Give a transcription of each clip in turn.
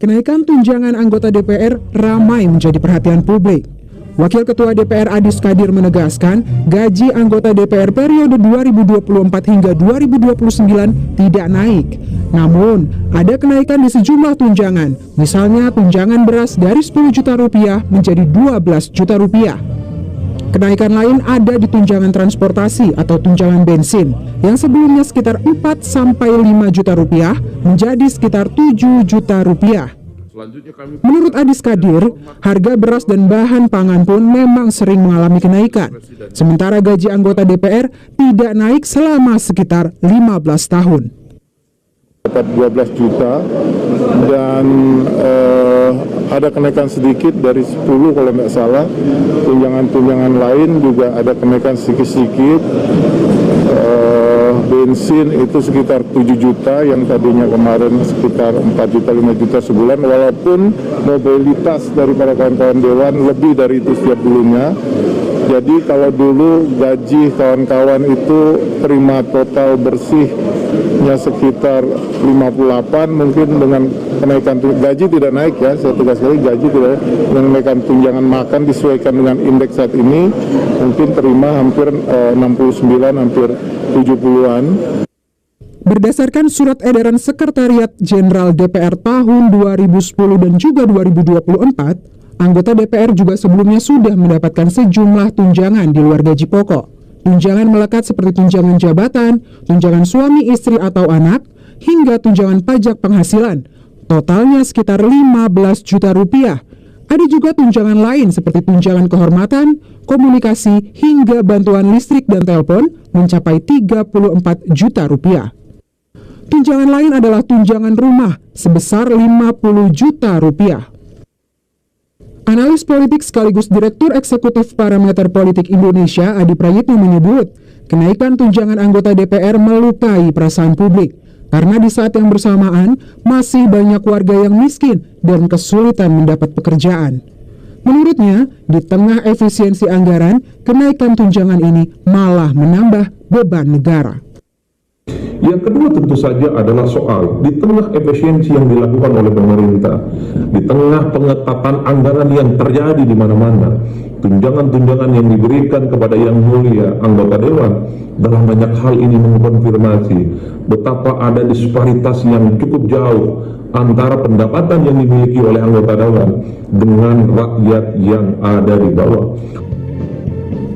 Kenaikan tunjangan anggota DPR ramai menjadi perhatian publik. Wakil Ketua DPR Adis Kadir menegaskan, gaji anggota DPR periode 2024 hingga 2029 tidak naik. Namun, ada kenaikan di sejumlah tunjangan, misalnya tunjangan beras dari 10 juta rupiah menjadi 12 juta rupiah. Kenaikan lain ada di tunjangan transportasi atau tunjangan bensin yang sebelumnya sekitar 4-5 juta rupiah menjadi sekitar 7 juta rupiah. Menurut Adis Kadir, harga beras dan bahan pangan pun memang sering mengalami kenaikan. Sementara gaji anggota DPR tidak naik selama sekitar 15 tahun. Dapat 12 juta dan ada kenaikan sedikit dari 10 kalau nggak salah. Tunjangan-tunjangan lain juga ada kenaikan sedikit-sedikit. Bensin itu sekitar 7 juta yang tadinya kemarin sekitar 4 juta 5 juta sebulan, walaupun mobilitas daripada kawan-kawan dewan lebih dari itu setiap bulannya. Jadi kalau dulu gaji kawan-kawan itu terima total bersihnya sekitar 58, mungkin dengan kenaikan gaji tidak naik ya, saya tegas sekali gaji tidak, dengan kenaikan tunjangan makan disesuaikan dengan indeks saat ini mungkin terima hampir 69, hampir 70-an. Berdasarkan surat edaran Sekretariat Jenderal DPR tahun 2010 dan juga 2024, anggota DPR juga sebelumnya sudah mendapatkan sejumlah tunjangan di luar gaji pokok. Tunjangan melekat seperti tunjangan jabatan, tunjangan suami istri atau anak, hingga tunjangan pajak penghasilan. Totalnya sekitar 15 juta rupiah. Ada juga tunjangan lain seperti tunjangan kehormatan, komunikasi, hingga bantuan listrik dan telepon mencapai 34 juta rupiah. Tunjangan lain adalah tunjangan rumah sebesar 50 juta rupiah. Analis politik sekaligus Direktur Eksekutif Parameter Politik Indonesia, Adi Prayitno menyebut, kenaikan tunjangan anggota DPR melukai perasaan publik karena di saat yang bersamaan masih banyak warga yang miskin dan kesulitan mendapat pekerjaan. Menurutnya, di tengah efisiensi anggaran, kenaikan tunjangan ini malah menambah beban negara. Yang kedua tentu saja adalah soal di tengah efisiensi yang dilakukan oleh pemerintah, di tengah pengetatan anggaran yang terjadi di mana-mana, tunjangan-tunjangan yang diberikan kepada yang mulia anggota dewan, dalam banyak hal ini mengkonfirmasi betapa ada disparitas yang cukup jauh antara pendapatan yang dimiliki oleh anggota dewan dengan rakyat yang ada di bawah.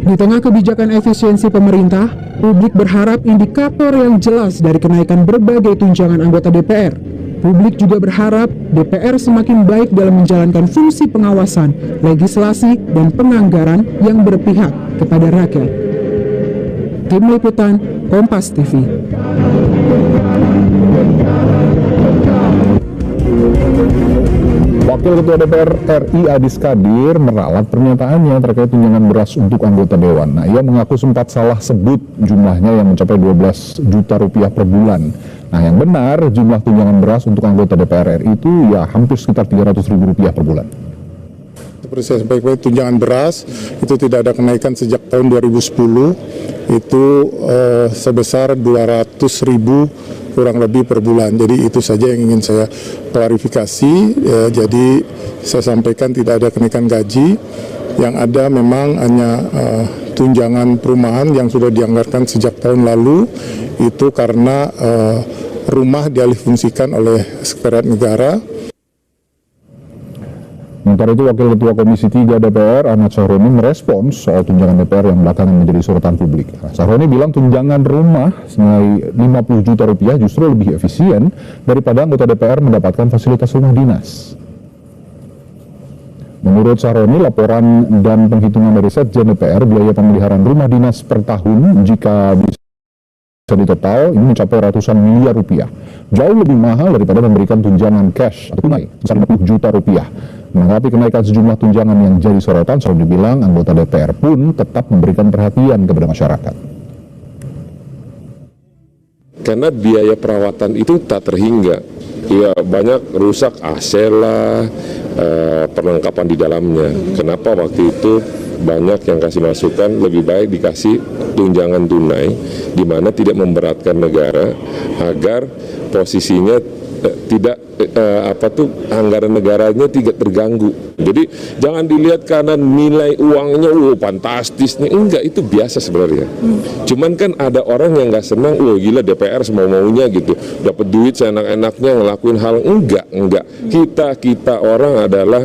Di tengah kebijakan efisiensi pemerintah, publik berharap indikator yang jelas dari kenaikan berbagai tunjangan anggota DPR. Publik juga berharap DPR semakin baik dalam menjalankan fungsi pengawasan, legislasi, dan penganggaran yang berpihak kepada rakyat. Tim Liputan, Kompas TV. Wakil Ketua DPR RI Adis Kadir meralat pernyataannya terkait tunjangan beras untuk anggota dewan. Nah, ia mengaku sempat salah sebut jumlahnya yang mencapai 12 juta rupiah per bulan. Nah, yang benar jumlah tunjangan beras untuk anggota DPR RI itu ya hampir sekitar 300 ribu rupiah per bulan. Seperti saya sampaikan, tunjangan beras itu tidak ada kenaikan sejak tahun 2010, itu sebesar 200 ribu kurang lebih per bulan. Jadi itu saja yang ingin saya klarifikasi. Jadi saya sampaikan tidak ada kenaikan gaji, yang ada memang hanya tunjangan perumahan yang sudah dianggarkan sejak tahun lalu, itu karena rumah dialihfungsikan oleh Sekretariat Negara. Sementara itu, Wakil Ketua Komisi 3 DPR, Ahmad Sahroni, merespons soal tunjangan DPR yang belakangan menjadi sorotan publik. Sahroni bilang tunjangan rumah senilai 50 juta rupiah justru lebih efisien daripada anggota DPR mendapatkan fasilitas rumah dinas. Menurut Sahroni, laporan dan penghitungan dari Setjen DPR, biaya pemeliharaan rumah dinas per tahun jika bisa di total ini mencapai ratusan miliar rupiah. Jauh lebih mahal daripada memberikan tunjangan cash atau tunai sebesar 50 juta rupiah. Menanggapi kenaikan sejumlah tunjangan yang jadi sorotan, Sahroni bilang anggota DPR pun tetap memberikan perhatian kepada masyarakat. Karena biaya perawatan itu tak terhingga. Ya banyak rusak AC lah, perlengkapan di dalamnya. Kenapa waktu itu banyak yang kasih masukan lebih baik dikasih tunjangan tunai, di mana tidak memberatkan negara agar posisinya anggaran negaranya tidak terganggu. Jadi jangan dilihat karena nilai uangnya fantastis nih, enggak, itu biasa sebenarnya. Cuman kan ada orang yang nggak senang, gila DPR semau-maunya gitu, dapat duit seenak-enaknya ngelakuin hal, enggak. Kita orang adalah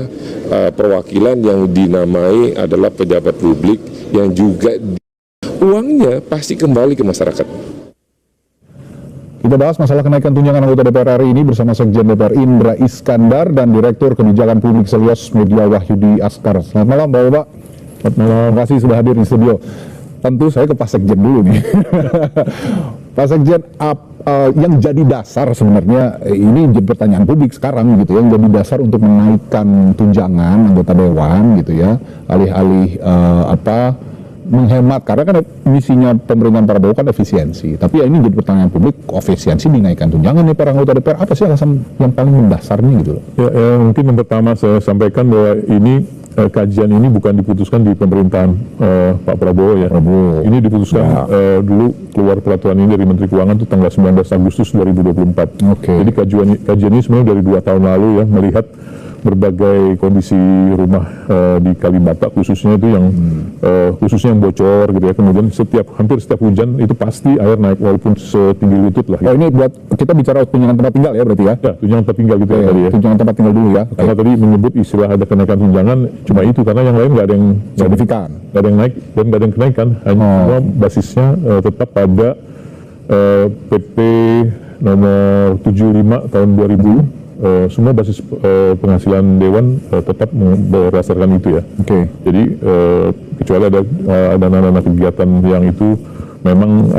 perwakilan yang dinamai adalah pejabat publik yang juga uangnya pasti kembali ke masyarakat. Kita bahas masalah kenaikan tunjangan anggota DPR hari ini bersama Sekjen DPR Indra Iskandar dan Direktur Kebijakan Publik Selyos Media Wahyudi Askar. Selamat malam Bapak-Bapak. Selamat malam. Terima kasih sudah hadir di studio. Tentu saya ke Pak Sekjen dulu nih. Pak Sekjen, yang jadi dasar sebenarnya ini jadi pertanyaan publik sekarang gitu ya, yang jadi dasar untuk menaikkan tunjangan anggota dewan gitu ya, alih-alih menghemat, karena kan misinya pemerintahan Prabowo kan efisiensi. Tapi ya ini jadi pertanyaan publik, efisiensi dinaikkan tunjangan nih para anggota DPR, apa sih alasan yang paling mendasarnya gitu loh? Ya, mungkin yang pertama saya sampaikan bahwa ini kajian ini bukan diputuskan di pemerintahan Pak Prabowo ya. Ini diputuskan dulu keluar peraturan ini dari Menteri Keuangan itu tanggal 19 Agustus 2024. Jadi kajian ini sebenarnya dari 2 tahun lalu ya, melihat berbagai kondisi rumah di Kalibata khususnya itu yang khususnya yang bocor gitu ya, kemudian hampir setiap hujan itu pasti air naik walaupun setinggi lutut lah. Oh, ini buat kita bicara tunjangan tempat tinggal ya berarti ya? Ya, tunjangan tempat tinggal gitu ya tadi ya. Tunjangan tempat tinggal dulu ya. Karena tadi menyebut istilah ada kenaikan tunjangan cuma itu, karena yang lain nggak ada yang signifikan, nggak ada yang naik dan nggak ada yang kenaikan, hanya semua basisnya tetap pada PP nomor 75 tahun 2000. Semua basis penghasilan dewan tetap berdasarkan itu ya. Jadi kecuali ada dana-dana kegiatan yang itu memang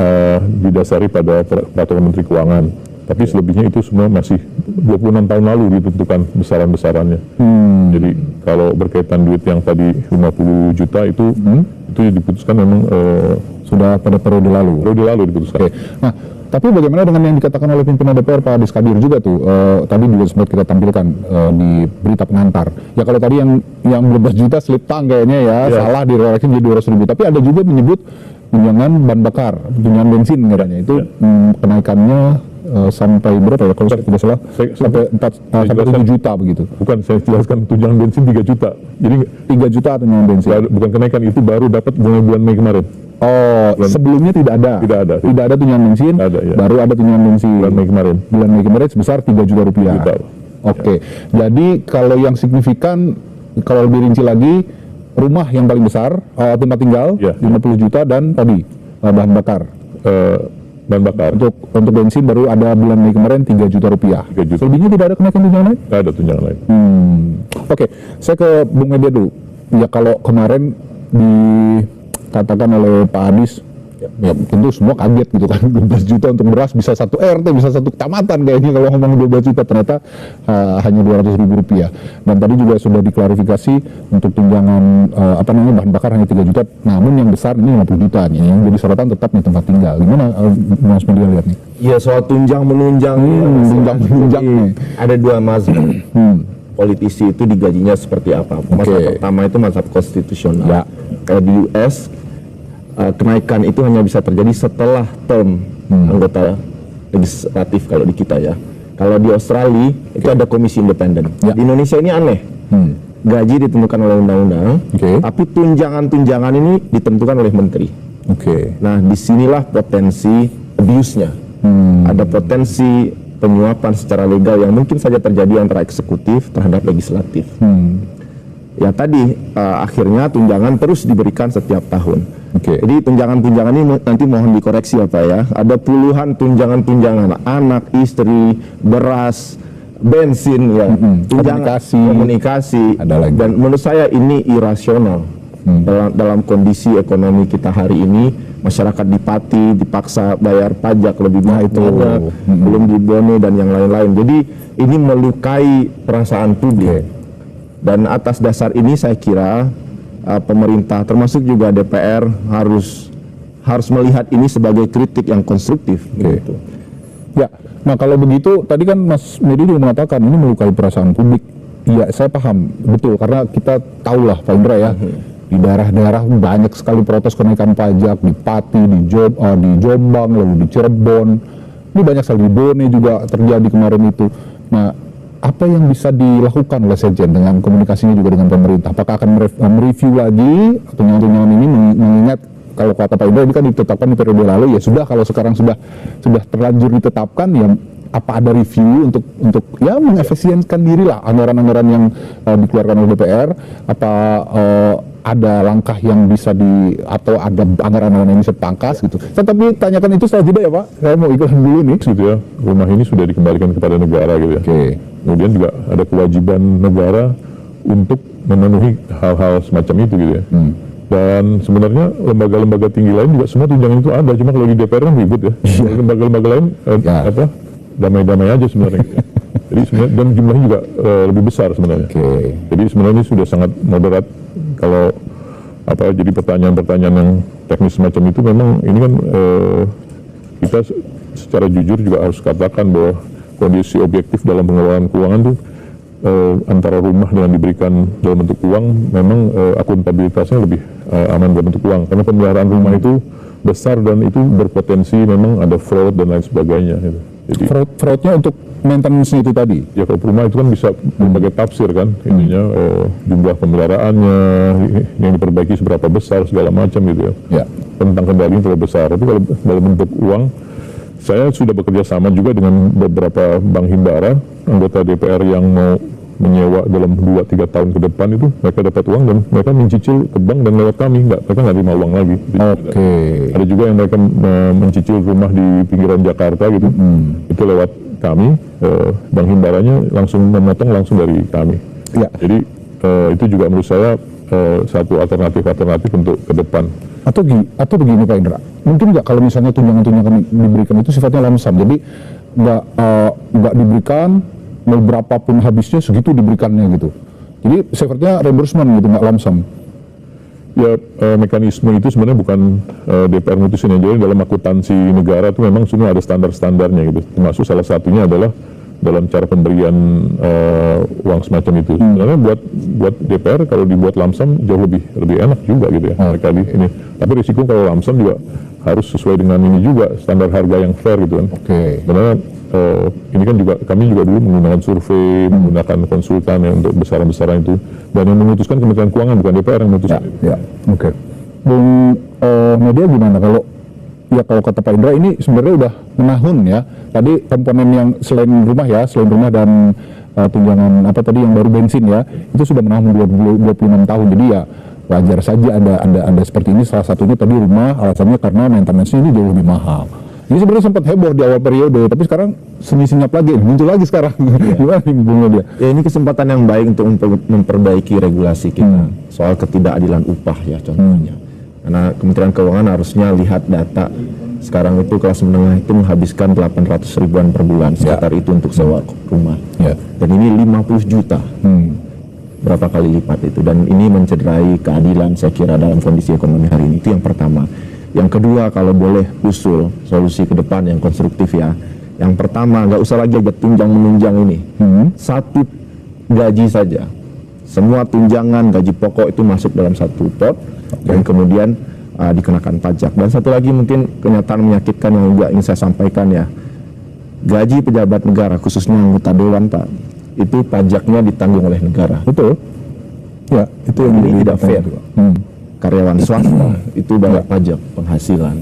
didasari pada peraturan Menteri Keuangan. Tapi selebihnya itu semua masih 26 tahun lalu ditentukan besaran-besarannya. Jadi kalau berkaitan duit yang tadi 50 juta itu diputuskan memang sudah pada periode lalu. Periode lalu diputuskan. Nah, tapi bagaimana dengan yang dikatakan oleh pimpinan DPR Pak Adis Kadir juga tuh, tadi juga sempat kita tampilkan di berita pengantar. Ya kalau tadi yang 12 juta slip tang kayaknya ya, salah diredaksi menjadi 200.000. Tapi ada juga menyebut tunjangan bahan bakar, tunjangan bensin katanya itu kenaikannya sampai berapa ya kalau saya tidak salah, sampai 7 juta begitu. Bukan, saya jelaskan tunjangan bensin 3 juta. Jadi 3 juta tunjangan bensin. Bukan kenaikan, itu baru dapat bulan Mei kemarin. Oh, sebelumnya tidak ada. Tidak ada tunjangan bensin. Baru ada tunjangan bensin bulan Mei kemarin sebesar 3 juta rupiah. Jadi kalau yang signifikan, kalau lebih rinci lagi, rumah yang paling besar, tempat tinggal 50 juta dan tadi bahan bakar. Untuk bensin baru ada bulan Mei kemarin 3 juta rupiah. 3 juta. Selebihnya tidak ada kenaikan tunjangan lain? Tidak ada tunjangan lain. Saya ke Bung Media dulu. Ya kalau kemarin dikatakan oleh Pak Adis, ya tentu semua kaget gitu kan, 12 juta untuk beras bisa 1 RT, bisa 1 kecamatan kayaknya kalau ngomong 12 juta, ternyata hanya 200.000 rupiah. Dan tadi juga sudah diklarifikasi untuk tunjangan bahan bakar hanya 3 juta, namun yang besar ini 50 juta nih, yang jadi sorotan tetap nih tempat tinggal. Gimana Mas Media lihat nih? Ya soal tunjang-menunjang nih. Ada 2 mazhab. Politisi itu digajinya seperti apa? Mazhab pertama itu mazhab konstitusional. Kayak di US, kenaikan itu hanya bisa terjadi setelah term anggota legislatif kalau di kita ya. Kalau di Australia itu ada komisi independen. Di Indonesia ini aneh. Gaji ditentukan oleh undang-undang, tapi tunjangan-tunjangan ini ditentukan oleh menteri. Nah, disinilah potensi abuse-nya. Ada potensi penyuapan secara legal yang mungkin saja terjadi antara eksekutif terhadap legislatif. Ya tadi akhirnya tunjangan terus diberikan setiap tahun. Jadi tunjangan-tunjangan ini nanti mohon dikoreksi ya Pak ya. Ada puluhan tunjangan-tunjangan, anak, istri, beras, bensin ya, tunjangan komunikasi. Dan menurut saya ini irasional. Dalam kondisi ekonomi kita hari ini, masyarakat dipaksa bayar pajak lebih banyak, belum dibone dan yang lain-lain. Jadi ini melukai perasaan publik. Dan atas dasar ini saya kira pemerintah termasuk juga DPR harus melihat ini sebagai kritik yang konstruktif. Gitu. Ya, nah kalau begitu tadi kan Mas Medi juga mengatakan ini melukai perasaan publik. Iya, saya paham betul karena kita tahulah Pak Indra ya. Di daerah-daerah banyak sekali protes kenaikan pajak, di Pati, di Jombang, lalu di Cirebon. Ini banyak sekali, di Bone juga terjadi kemarin itu. Nah, apa yang bisa dilakukan oleh Sekjen dengan komunikasinya juga dengan pemerintah? Apakah akan mereview lagi tunjangan-tunjangan ini, mengingat kalau kata Pak Indra ini kan ditetapkan di periode lalu, ya sudah, kalau sekarang sudah terlanjur ditetapkan, ya apa ada review untuk ya mengefisienkan diri lah anggaran-anggaran yang dikeluarkan oleh DPR, apa ada langkah yang bisa atau ada anggaran-anggaran yang bisa dipangkas gitu. Tetapi tanyakan itu setelah jeda ya Pak, saya mau iklan dulu nih. Gitu ya, rumah ini sudah dikembalikan kepada negara gitu ya. Kemudian juga ada kewajiban negara untuk memenuhi hal-hal semacam itu gitu ya. Dan sebenarnya lembaga-lembaga tinggi lain juga semua tunjangan itu ada, cuma kalau di DPR kan ribut ya. Lembaga-lembaga lain damai-damai aja sebenarnya. Jadi sebenarnya, dan jumlahnya juga lebih besar sebenarnya. Jadi sebenarnya ini sudah sangat moderat. Kalau jadi pertanyaan-pertanyaan yang teknis semacam itu, memang ini kan kita secara jujur juga harus katakan bahwa kondisi objektif dalam pengelolaan keuangan itu antara rumah dengan diberikan dalam bentuk uang, memang akuntabilitasnya lebih aman dalam bentuk uang, karena pemeliharaan rumah itu besar dan itu berpotensi memang ada fraud dan lain sebagainya gitu. Jadi fraudnya untuk maintenance itu tadi? Ya, kalau rumah itu kan bisa berbagai tafsir kan, ininya jumlah pemeliharaannya yang diperbaiki seberapa besar segala macam gitu ya. Tentang kendalinya terlalu besar. Tapi kalau dalam bentuk uang, saya sudah bekerja sama juga dengan beberapa bank himbara, anggota DPR yang mau menyewa dalam 2-3 tahun ke depan itu, mereka dapat uang dan mereka mencicil ke bank dan lewat kami, mereka nggak terima uang lagi. Ada juga yang mereka mencicil rumah di pinggiran Jakarta gitu, itu lewat kami, bank himbaranya langsung memotong langsung dari kami. Jadi itu juga menurut saya satu alternatif untuk ke depan. Atau begini Pak Indra, mungkin nggak kalau misalnya tunjangan-tunjangan diberikan itu sifatnya lamsam, jadi nggak diberikan berapapun habisnya segitu diberikannya gitu. Jadi sifatnya reimbursement gitu, nggak lamsam. Ya, mekanisme itu sebenarnya bukan DPR mutusin aja. Dalam akuntansi negara itu memang semua ada standar-standarnya gitu. Termasuk salah satunya adalah dalam cara pemberian uang semacam itu. Sebenarnya buat DPR kalau dibuat lamsam jauh lebih enak juga gitu ya. Mereka ini. Tapi risiko kalau lamsam juga harus sesuai dengan ini juga, standar harga yang fair gitu kan. Karena ini kan juga kami juga dulu menggunakan survei, menggunakan konsultan yang untuk besaran-besaran itu, dan yang memutuskan Kementerian Keuangan, bukan DPR yang memutuskan. Bung Media gimana kalau kata Pak Indra ini sebenarnya udah menahun ya. Tadi komponen yang selain rumah dan tunjangan yang baru bensin ya, itu sudah menahun 26 tahun. Jadi ya wajar saja ada seperti ini. Salah satunya tadi rumah, alasannya karena maintenance-nya ini jauh lebih mahal. Ini sebenarnya sempat heboh di awal periode, tapi sekarang senyap lagi, muncul lagi sekarang. Gimana nih Bung Media? Ya, ini kesempatan yang baik untuk memperbaiki regulasi kita soal ketidakadilan upah ya contohnya. Karena Kementerian Keuangan harusnya lihat data sekarang itu kelas menengah itu menghabiskan 800 ribuan per bulan, sekitar itu untuk sewa rumah. Dan ini 50 juta. Berapa kali lipat itu, dan ini mencederai keadilan saya kira dalam kondisi ekonomi hari ini. Itu yang pertama. Yang kedua, kalau boleh usul solusi ke depan yang konstruktif ya. Yang pertama, nggak usah lagi ada tunjang menunjang ini. Satu gaji saja. Semua tunjangan, gaji pokok itu masuk dalam satu pot dan kemudian dikenakan pajak. Dan satu lagi mungkin kenyataan menyakitkan yang juga ingin saya sampaikan ya. Gaji pejabat negara, khususnya anggota dewan Pak, itu pajaknya ditanggung oleh negara. Betul. Ya, itu yang ini tidak fair. Karyawan swasta itu bayar pajak penghasilan,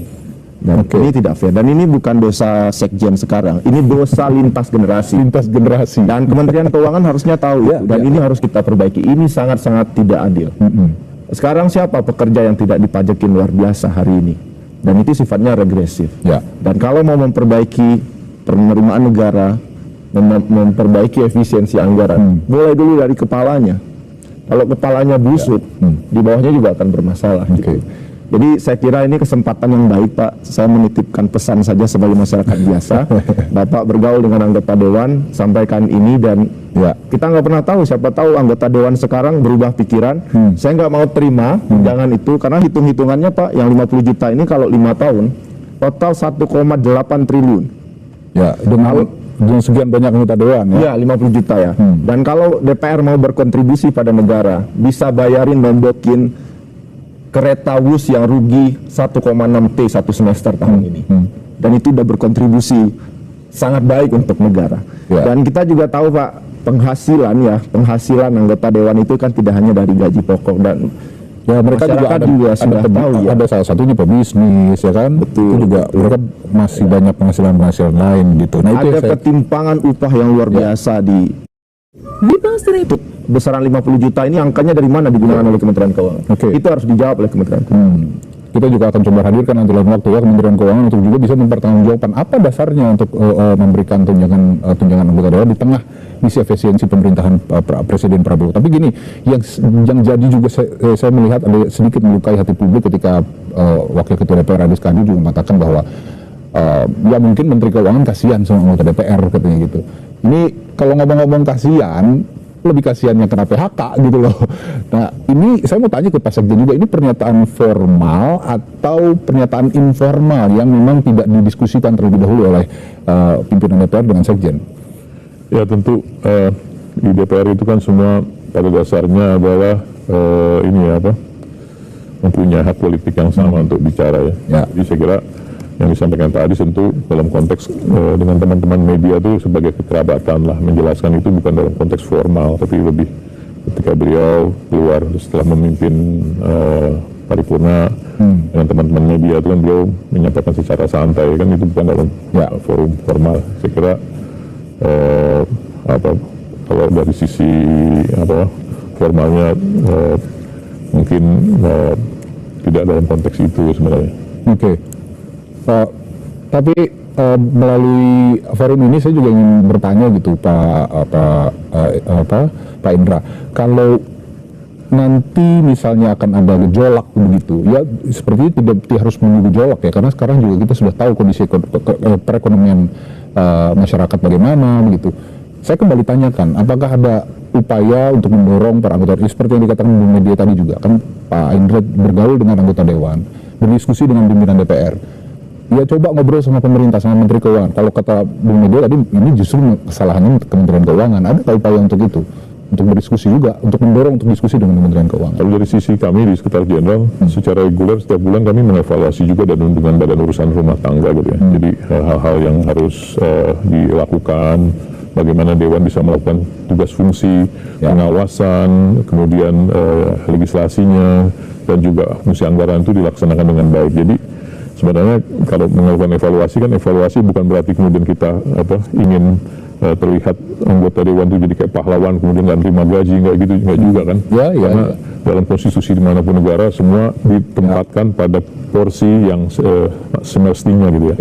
dan ini tidak fair, dan ini bukan dosa Sekjen sekarang, ini dosa lintas generasi. Dan Kementerian Keuangan harusnya tahu itu, dan ini harus kita perbaiki. Ini sangat-sangat tidak adil. Sekarang siapa pekerja yang tidak dipajakin luar biasa hari ini, dan itu sifatnya regresif. Dan kalau mau memperbaiki penerimaan negara, memperbaiki efisiensi anggaran, mulai dulu dari kepalanya. Kalau kepalanya busuk, di bawahnya juga akan bermasalah. Gitu. Jadi saya kira ini kesempatan yang baik Pak. Saya menitipkan pesan saja sebagai masyarakat biasa. Bapak bergaul dengan anggota dewan, sampaikan ini, dan kita nggak pernah tahu. Siapa tahu anggota dewan sekarang berubah pikiran. Saya nggak mau terima jangan itu, karena hitung-hitungannya Pak, yang 50 juta ini kalau 5 tahun total 1,8 triliun. Ya, dengan sekian banyak anggota dewan ya. 50 juta ya. Dan kalau DPR mau berkontribusi pada negara, bisa bayarin nombokin kereta Wus yang rugi 1,6 T satu semester tahun ini. Dan itu udah berkontribusi sangat baik untuk negara. Dan kita juga tahu Pak, penghasilan anggota dewan itu kan tidak hanya dari gaji pokok, dan mereka juga sudah tahu ada salah satunya pebisnis ya kan. Betul. Itu juga mereka masih banyak penghasilan lain gitu. Nah, ada ketimpangan upah yang luar biasa di besaran 50 juta ini, angkanya dari mana digunakan oleh Kementerian Keuangan? Itu harus dijawab oleh Kementerian Keuangan. Kita juga akan coba hadirkan nanti dalam waktu ya Kementerian Keuangan untuk juga bisa mempertanggungjawabkan apa dasarnya untuk memberikan tunjangan anggota dewan di tengah misi efisiensi pemerintahan Presiden Prabowo. Tapi gini, yang jadi juga saya melihat ada sedikit melukai hati publik ketika Wakil Ketua DPR Adi Skandi juga mengatakan bahwa ya mungkin Menteri Keuangan kasihan sama anggota DPR katanya gitu. Ini kalau ngomong-ngomong kasihan, lebih kasihannya kena PHK gitu loh. Nah ini saya mau tanya ke Pak Sekjen juga, ini pernyataan formal atau pernyataan informal yang memang tidak didiskusikan terlebih dahulu oleh pimpinan DPR dengan Sekjen? Ya tentu di DPR itu kan semua pada dasarnya adalah mempunyai hak politik yang sama untuk bicara ya. Jadi saya kira yang disampaikan Pak Adi tentu dalam konteks dengan teman-teman media itu sebagai kekerabatan lah, menjelaskan itu bukan dalam konteks formal, tapi lebih ketika beliau keluar setelah memimpin paripurna dengan teman-teman media itu kan beliau menyampaikan secara santai, kan itu bukan dalam forum formal. Saya kira kalau dari sisi formalnya mungkin tidak dalam konteks itu sebenarnya. Tapi melalui forum ini saya juga ingin bertanya gitu Pak Indra, kalau nanti misalnya akan ada gejolak begitu ya, sepertinya tidak harus menunggu gejolak ya, karena sekarang juga kita sudah tahu kondisi perekonomian masyarakat bagaimana begitu. Saya kembali tanyakan, apakah ada upaya untuk mendorong para anggota, seperti yang dikatakan di media tadi juga kan, Pak Indra bergaul dengan anggota dewan, berdiskusi dengan pimpinan DPR, ya coba ngobrol sama pemerintah, sama Menteri Keuangan. Kalau kata Bung Media tadi, ini justru kesalahannya Kementerian Keuangan. Ada upaya untuk itu, untuk berdiskusi juga, untuk mendorong untuk diskusi dengan Kementerian Keuangan? Kalau dari sisi kami di Sekretariat Jenderal, secara reguler setiap bulan kami mengevaluasi juga dan dengan Badan Urusan Rumah Tangga gitu ya. Jadi hal-hal yang harus dilakukan, bagaimana Dewan bisa melakukan tugas fungsi, pengawasan, kemudian legislasinya, dan juga fungsi anggaran itu dilaksanakan dengan baik. Jadi sebenarnya kalau melakukan evaluasi kan, evaluasi bukan berarti kemudian kita ingin terlihat anggota dewan itu jadi kayak pahlawan kemudian nggak terima gaji, nggak gitu, nggak juga kan. Karena dalam konstitusi dimanapun negara semua ditempatkan pada porsi yang semestinya gitu ya.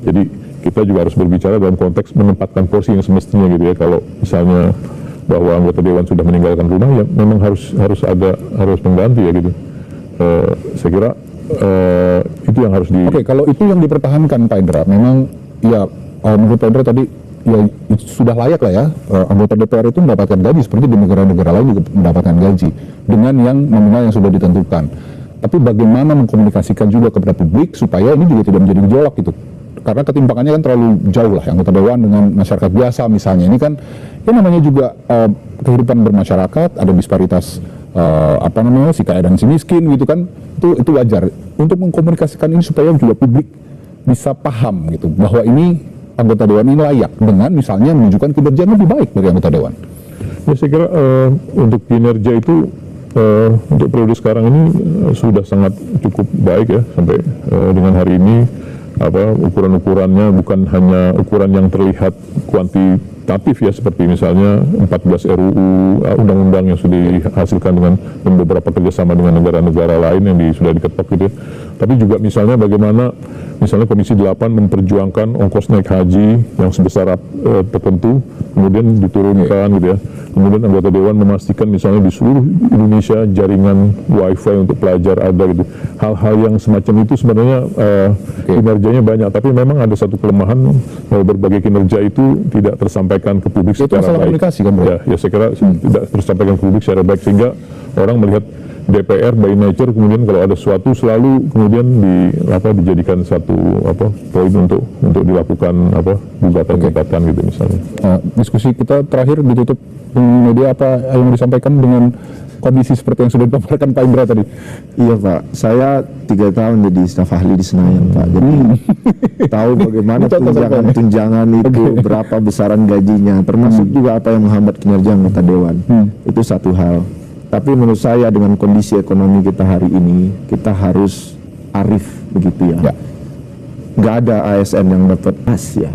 Jadi kita juga harus berbicara dalam konteks menempatkan porsi yang semestinya gitu ya. Kalau misalnya bahwa anggota dewan sudah meninggalkan rumah, ya memang harus mengganti ya gitu. Saya kira itu yang harus kalau itu yang dipertahankan Pak Indra, memang ya menurut Pak Indra tadi ya sudah layak lah ya anggota DPR itu mendapatkan gaji seperti di negara-negara lain juga mendapatkan gaji dengan yang nominal yang sudah ditentukan. Tapi bagaimana mengkomunikasikan juga kepada publik supaya ini juga tidak menjadi gejolak gitu, karena ketimpangannya kan terlalu jauh lah anggota dewan dengan masyarakat biasa misalnya. Ini kan ya namanya juga kehidupan bermasyarakat, ada disparitas si kaya dan si miskin gitu kan, itu wajar untuk mengkomunikasikan ini supaya juga publik bisa paham gitu bahwa ini anggota dewan ini layak dengan misalnya menunjukkan kinerja yang lebih baik dari anggota dewan. Ya saya kira untuk kinerja itu untuk periode sekarang ini sudah sangat cukup baik ya, sampai dengan hari ini ukuran-ukurannya bukan hanya ukuran yang terlihat kuantitatif ya, seperti misalnya 14 RUU undang-undang yang sudah dihasilkan dengan beberapa kerjasama dengan negara-negara lain yang sudah diketok gitu ya. Tapi juga misalnya bagaimana misalnya Komisi 8 memperjuangkan ongkos naik haji yang sebesar tertentu kemudian diturunkan gitu ya. Kemudian anggota dewan memastikan misalnya di seluruh Indonesia jaringan wifi untuk pelajar ada gitu. Hal-hal yang semacam itu sebenarnya kinerjanya banyak, tapi memang ada satu kelemahan, berbagai kinerja itu tidak tersampaikan ke publik secara baik. Komunikasi kan, ya saya kira tidak tersampaikan ke publik secara baik, sehingga orang melihat DPR by nature kemudian kalau ada sesuatu selalu kemudian dijadikan satu poin untuk dilakukan gugatan gitu misalnya. Diskusi kita terakhir ditutup media, apa yang mau disampaikan dengan kondisi seperti yang sudah dipaparkan Pak Indra tadi? Iya Pak, saya 3 tahun jadi staf ahli di Senayan Pak, jadi tahu bagaimana tunjangan itu, berapa besaran gajinya, termasuk juga apa yang menghambat kinerja anggota dewan. Itu satu hal. Tapi menurut saya dengan kondisi ekonomi kita hari ini, kita harus arif begitu ya. Nggak ada ASN yang dapat ya.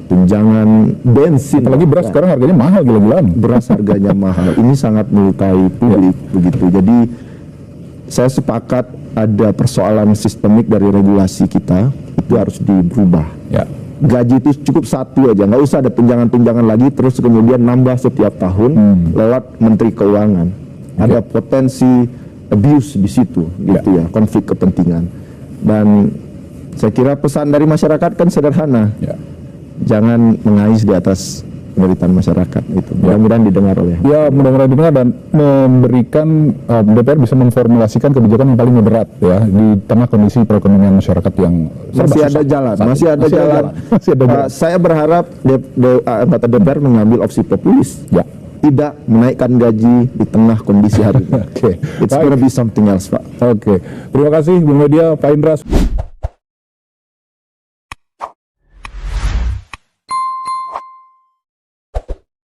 Tunjangan bensin, apalagi beras sekarang harganya mahal gila-gilaan. Beras harganya mahal, ini sangat melukai publik begitu. Jadi saya sepakat ada persoalan sistemik dari regulasi kita, itu harus diubah. Gaji itu cukup satu aja, nggak usah ada tunjangan-tunjangan lagi terus kemudian nambah setiap tahun lewat Menteri Keuangan. Ada potensi abuse di situ, gitu ya, konflik kepentingan. Dan saya kira pesan dari masyarakat kan sederhana. Jangan mengais di atas penderitaan masyarakat itu. Mudah-mudahan didengar oleh. Ya, mudah-mudahan didengar dan memberikan DPR bisa memformulasikan kebijakan yang paling moderat ya di tengah kondisi perekonomian masyarakat yang masih ada jalan. Saya berharap anggota DPR mengambil opsi populis. Tidak menaikkan gaji di tengah kondisi hari ini. It's gonna be something else, Pak. Terima kasih Bu Media, Pak Indra.